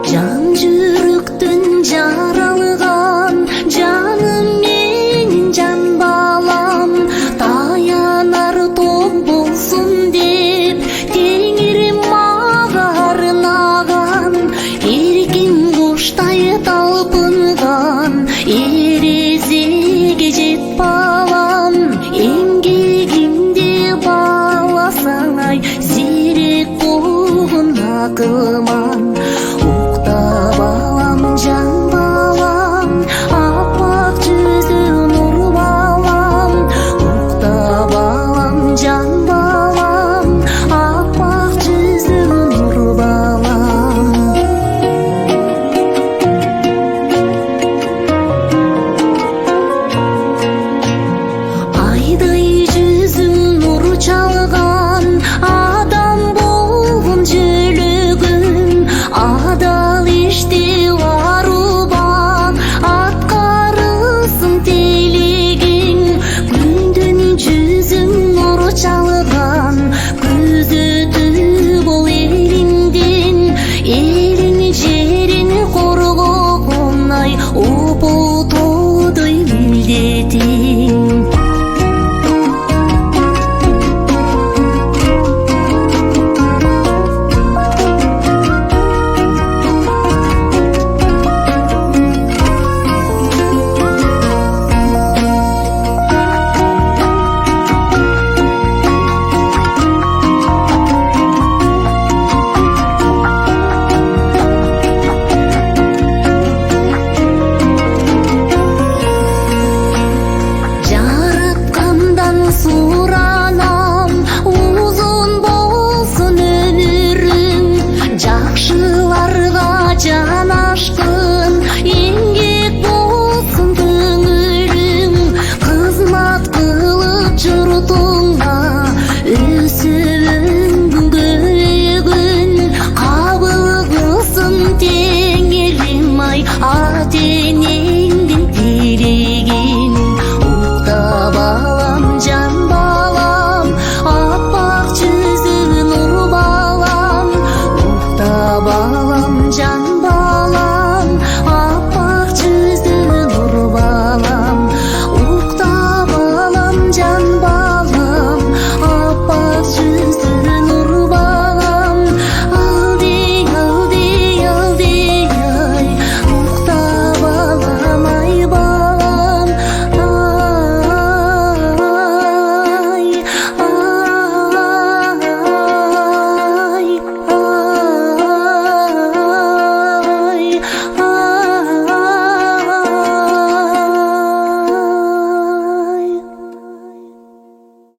Жан жүректен жаралған жаным менің жан балам, таянар топ болсын деп теңір мага арнаған, еркин құштай талпынған ерезеге жет балам. Еңгегімде баласаң ай зерек болғын акылман. Укта балам, жан балам, аппақ жүзі нұр балам. Укта балам, жан балам, аппақ жүзі нұр балам. Айдай жүзің нұр чалған адам болғын жүрегім, адал іште аруба атқарысың телегің. Күндүн жүзің нұр чалған күзөтү бол элиңден, элиң жерин коргогон ай опол тоодой милдети.